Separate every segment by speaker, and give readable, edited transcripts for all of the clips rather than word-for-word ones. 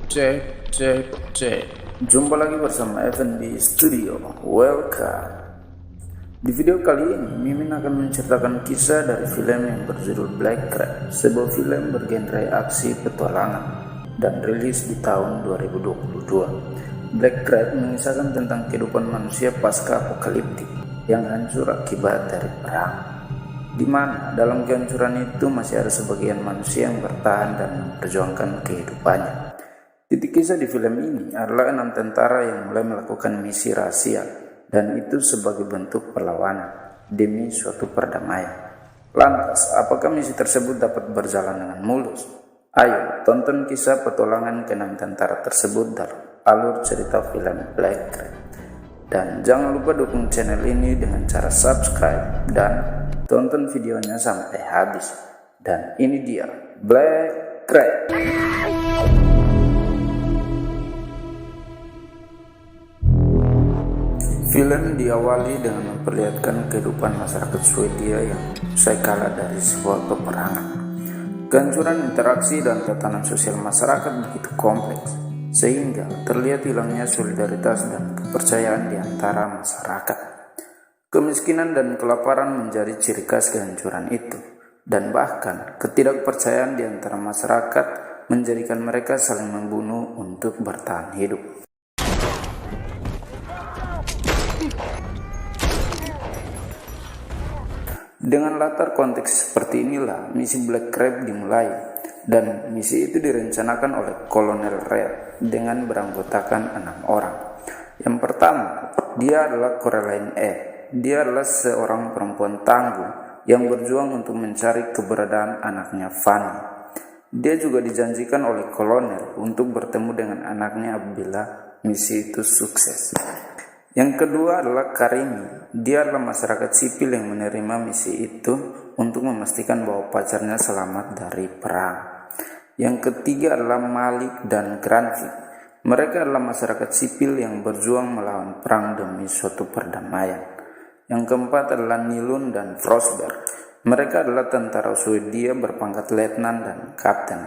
Speaker 1: Cek, cek, cek. Jumpa lagi bersama FNB Studio. Welcome. Di video kali ini, Mimin akan menceritakan kisah dari film yang berjudul Black Crab, sebuah film bergenre aksi petualangan dan rilis di tahun 2022. Black Crab mengisahkan tentang kehidupan manusia pasca apokaliptik yang hancur akibat dari perang, di mana dalam kehancuran itu masih ada sebagian manusia yang bertahan dan memperjuangkan kehidupannya. Titik kisah di film ini adalah 6 tentara yang mulai melakukan misi rahasia, dan itu sebagai bentuk perlawanan demi suatu perdamaian. Lantas, apakah misi tersebut dapat berjalan dengan mulus? Ayo, tonton kisah petualangan ke-6 tentara tersebut dalam alur cerita film Black Crab. Dan jangan lupa dukung channel ini dengan cara subscribe dan tonton videonya sampai habis. Dan ini dia, Black Crab. Film diawali dengan memperlihatkan kehidupan masyarakat Swedia yang usai kalah dari sebuah peperangan. Kehancuran interaksi dan tatanan sosial masyarakat begitu kompleks, sehingga terlihat hilangnya solidaritas dan kepercayaan di antara masyarakat. Kemiskinan dan kelaparan menjadi ciri khas kehancuran itu, dan bahkan ketidakpercayaan di antara masyarakat menjadikan mereka saling membunuh untuk bertahan hidup. Dengan latar konteks seperti inilah misi Black Crab dimulai, dan misi itu direncanakan oleh Kolonel Red dengan beranggotakan 6 orang. Yang pertama, dia adalah Coraline E. Dia adalah seorang perempuan tangguh yang berjuang untuk mencari keberadaan anaknya Fanny. Dia juga dijanjikan oleh Kolonel untuk bertemu dengan anaknya apabila misi itu sukses. Yang kedua adalah Karimi. Dia adalah masyarakat sipil yang menerima misi itu untuk memastikan bahwa pacarnya selamat dari perang. Yang ketiga adalah Malik dan Granvik. Mereka adalah masyarakat sipil yang berjuang melawan perang demi suatu perdamaian. Yang keempat adalah Nilun dan Frostberg. Mereka adalah tentara Swedia berpangkat letnan dan kapten.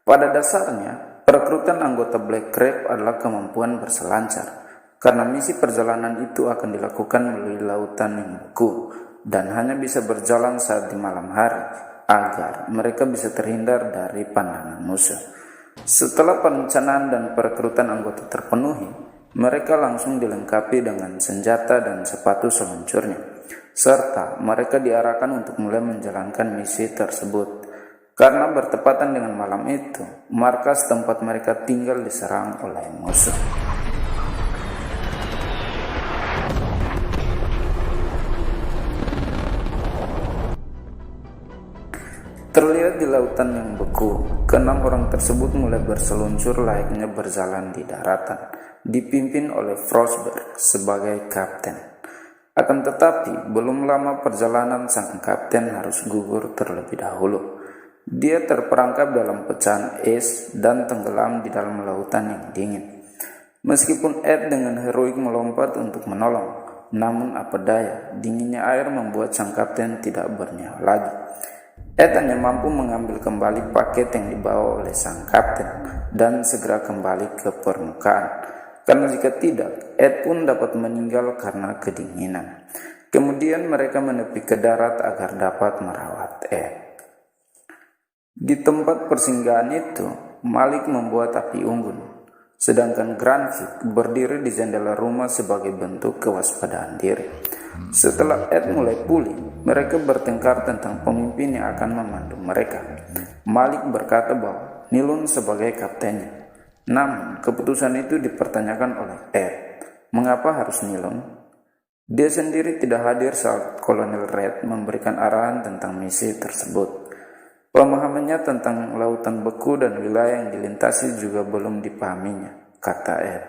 Speaker 1: Pada dasarnya, perekrutan anggota Black Crab adalah kemampuan berselancar, karena misi perjalanan itu akan dilakukan melalui lautan yang beku dan hanya bisa berjalan saat di malam hari agar mereka bisa terhindar dari pandangan musuh. Setelah perencanaan dan perekrutan anggota terpenuhi, mereka langsung dilengkapi dengan senjata dan sepatu seluncurnya, serta mereka diarahkan untuk mulai menjalankan misi tersebut. Karena bertepatan dengan malam itu, markas tempat mereka tinggal diserang oleh musuh. Terlihat di lautan yang beku, ke-6 orang tersebut mulai berseluncur layaknya berjalan di daratan, dipimpin oleh Frostberg sebagai kapten. Akan tetapi, belum lama perjalanan sang kapten harus gugur terlebih dahulu. Dia terperangkap dalam pecahan es dan tenggelam di dalam lautan yang dingin. Meskipun Ed dengan heroik melompat untuk menolong, namun apa daya, dinginnya air membuat sang kapten tidak bernyawa lagi. Ed hanya mampu mengambil kembali paket yang dibawa oleh sang kapten dan segera kembali ke permukaan. Karena jika tidak, Ed pun dapat meninggal karena kedinginan. Kemudian mereka menepi ke darat agar dapat merawat Ed. Di tempat persinggahan itu, Malik membuat api unggun, sedangkan Granvik berdiri di jendela rumah sebagai bentuk kewaspadaan diri. Setelah Ed mulai pulih, mereka bertengkar tentang pemimpin yang akan memandu mereka. Malik berkata bahwa Nilun sebagai kaptennya. Namun, keputusan itu dipertanyakan oleh Ed. Mengapa harus Nilun? Dia sendiri tidak hadir saat Kolonel Red memberikan arahan tentang misi tersebut. Pemahamannya tentang lautan beku dan wilayah yang dilintasi juga belum dipahaminya, kata Ed.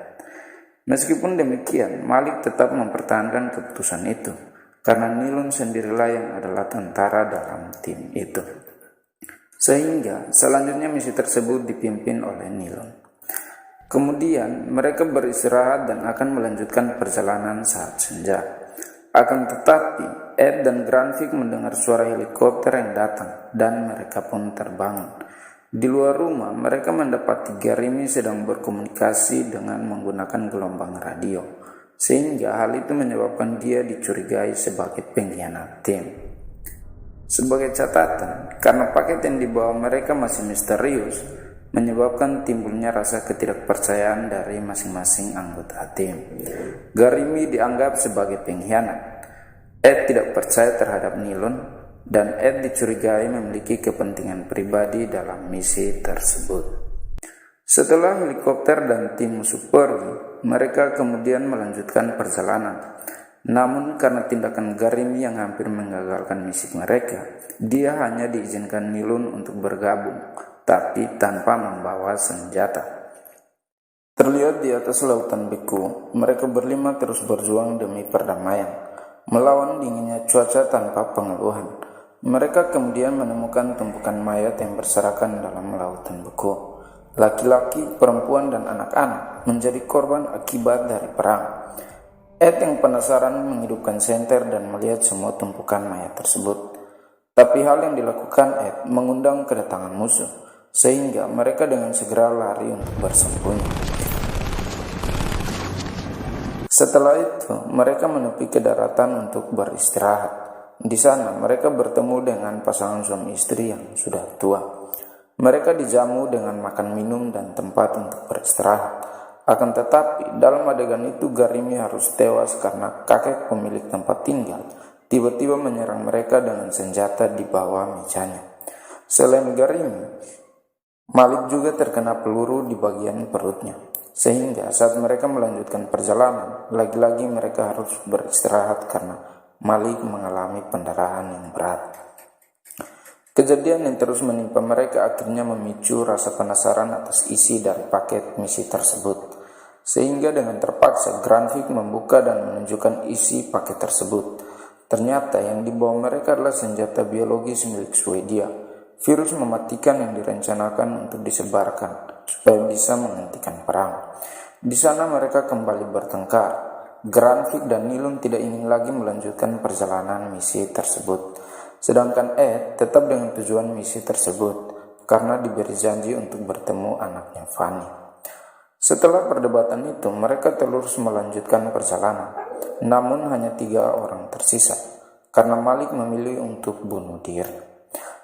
Speaker 1: Meskipun demikian, Malik tetap mempertahankan keputusan itu, karena Nilun sendirilah yang adalah tentara dalam tim itu. Sehingga selanjutnya misi tersebut dipimpin oleh Nilun. Kemudian mereka beristirahat dan akan melanjutkan perjalanan saat senja. Akan tetapi, Ed dan Granvik mendengar suara helikopter yang datang dan mereka pun terbangun. Di luar rumah, mereka mendapati Garimi sedang berkomunikasi dengan menggunakan gelombang radio, sehingga hal itu menyebabkan dia dicurigai sebagai pengkhianat tim. Sebagai catatan, karena paket yang dibawa mereka masih misterius, menyebabkan timbulnya rasa ketidakpercayaan dari masing-masing anggota tim. Garimi dianggap sebagai pengkhianat. Ed tidak percaya terhadap Nilon, dan Ed dicurigai memiliki kepentingan pribadi dalam misi tersebut. Setelah helikopter dan tim musuh pergi, mereka kemudian melanjutkan perjalanan. Namun karena tindakan Garimi yang hampir menggagalkan misi mereka, dia hanya diizinkan Nilon untuk bergabung, tapi tanpa membawa senjata. Terlihat di atas lautan beku, mereka berlima terus berjuang demi perdamaian, melawan dinginnya cuaca tanpa pengeluhan. Mereka kemudian menemukan tumpukan mayat yang berserakan dalam lautan beku. Laki-laki, perempuan, dan anak-anak menjadi korban akibat dari perang. Ed yang penasaran menghidupkan senter dan melihat semua tumpukan mayat tersebut. Tapi hal yang dilakukan Ed mengundang kedatangan musuh, sehingga mereka dengan segera lari untuk bersembunyi. Setelah itu, mereka menepi ke daratan untuk beristirahat. Di sana mereka bertemu dengan pasangan suami istri yang sudah tua. Mereka dijamu dengan makan minum dan tempat untuk beristirahat. Akan tetapi dalam adegan itu Garimi harus tewas karena kakek pemilik tempat tinggal tiba-tiba menyerang mereka dengan senjata di bawah mejanya. Selain Garimi, Malik juga terkena peluru di bagian perutnya. Sehingga saat mereka melanjutkan perjalanan, lagi-lagi mereka harus beristirahat karena Malik mengalami pendarahan yang berat. Kejadian yang terus menimpa mereka akhirnya memicu rasa penasaran atas isi dari paket misi tersebut. Sehingga dengan terpaksa Granvik membuka dan menunjukkan isi paket tersebut. Ternyata yang dibawa mereka adalah senjata biologis milik Swedia, virus mematikan yang direncanakan untuk disebarkan supaya bisa menghentikan perang. Di sana mereka kembali bertengkar. Granvik dan Nilon tidak ingin lagi melanjutkan perjalanan misi tersebut. Sedangkan Ed tetap dengan tujuan misi tersebut karena diberi janji untuk bertemu anaknya Fanny. Setelah perdebatan itu, mereka terus melanjutkan perjalanan. Namun hanya 3 orang tersisa karena Malik memilih untuk bunuh diri.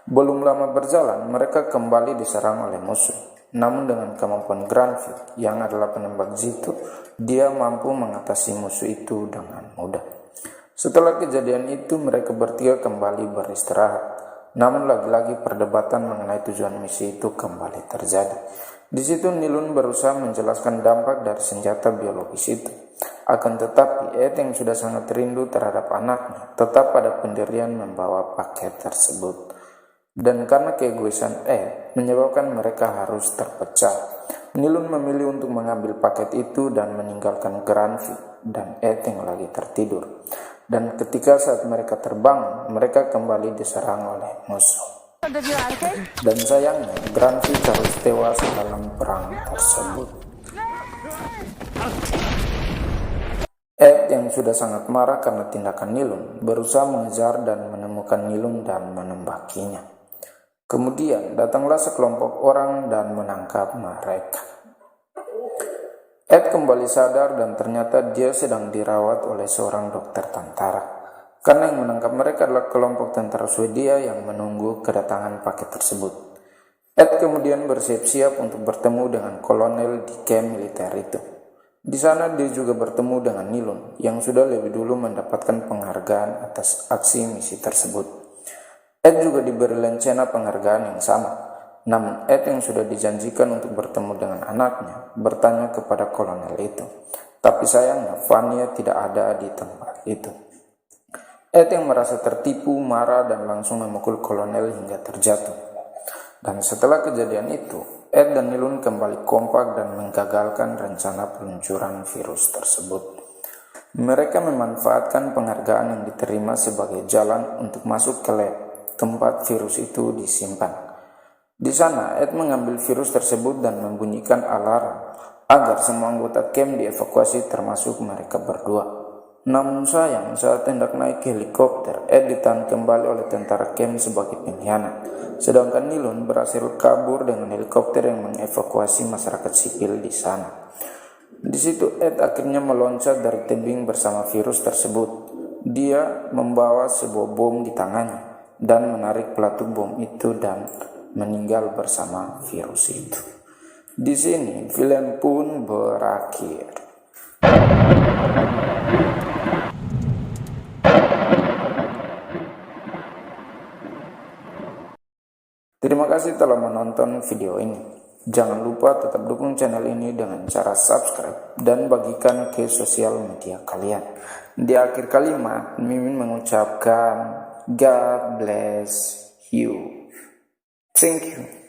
Speaker 1: Belum lama berjalan, mereka kembali diserang oleh musuh. Namun dengan kemampuan Granvik yang adalah penembak jitu, dia mampu mengatasi musuh itu dengan mudah. Setelah kejadian itu, mereka bertiga kembali beristirahat. Namun lagi-lagi perdebatan mengenai tujuan misi itu kembali terjadi. Di situ Nilon berusaha menjelaskan dampak dari senjata biologis itu. Akan tetapi Ed yang sudah sangat rindu terhadap anaknya tetap pada pendirian membawa paket tersebut. Dan karena keegoisan Ed menyebabkan mereka harus terpecah, Nilon memilih untuk mengambil paket itu dan meninggalkan Granvik dan Ed yang lagi tertidur. Dan ketika saat mereka terbang, mereka kembali diserang oleh musuh. Dan sayangnya, Granvik harus tewas dalam perang tersebut. Ed yang sudah sangat marah karena tindakan Nilon berusaha mengejar dan menemukan Nilon dan menembakinya. Kemudian datanglah sekelompok orang dan menangkap mereka. Ed kembali sadar dan ternyata dia sedang dirawat oleh seorang dokter tentara. Karena yang menangkap mereka adalah kelompok tentara Swedia yang menunggu kedatangan paket tersebut. Ed kemudian bersiap-siap untuk bertemu dengan kolonel di camp militer itu. Di sana dia juga bertemu dengan Nilon yang sudah lebih dulu mendapatkan penghargaan atas aksi misi tersebut. Ed juga diberi lencana penghargaan yang sama. Namun Ed yang sudah dijanjikan untuk bertemu dengan anaknya bertanya kepada kolonel itu. Tapi sayangnya Vanya tidak ada di tempat itu. Ed yang merasa tertipu, marah dan langsung memukul kolonel hingga terjatuh. Dan setelah kejadian itu, Ed dan Nilon kembali kompak dan menggagalkan rencana peluncuran virus tersebut. Mereka memanfaatkan penghargaan yang diterima sebagai jalan untuk masuk ke lab tempat virus itu disimpan. Di sana, Ed mengambil virus tersebut dan membunyikan alarm agar semua anggota camp dievakuasi termasuk mereka berdua. Namun sayang, saat hendak naik helikopter, Ed ditahan kembali oleh tentara Kem sebagai pengkhianat. Sedangkan Nilon berhasil kabur dengan helikopter yang mengevakuasi masyarakat sipil di sana. Di situ Ed akhirnya meloncat dari tebing bersama virus tersebut. Dia membawa sebuah bom di tangannya dan menarik pelatuk bom itu dan meninggal bersama virus itu. Di sini film pun berakhir. Terima kasih telah menonton video ini. Jangan lupa tetap dukung channel ini dengan cara subscribe dan bagikan ke sosial media kalian. Di akhir kalimat, Mimin mengucapkan God bless you. Thank you.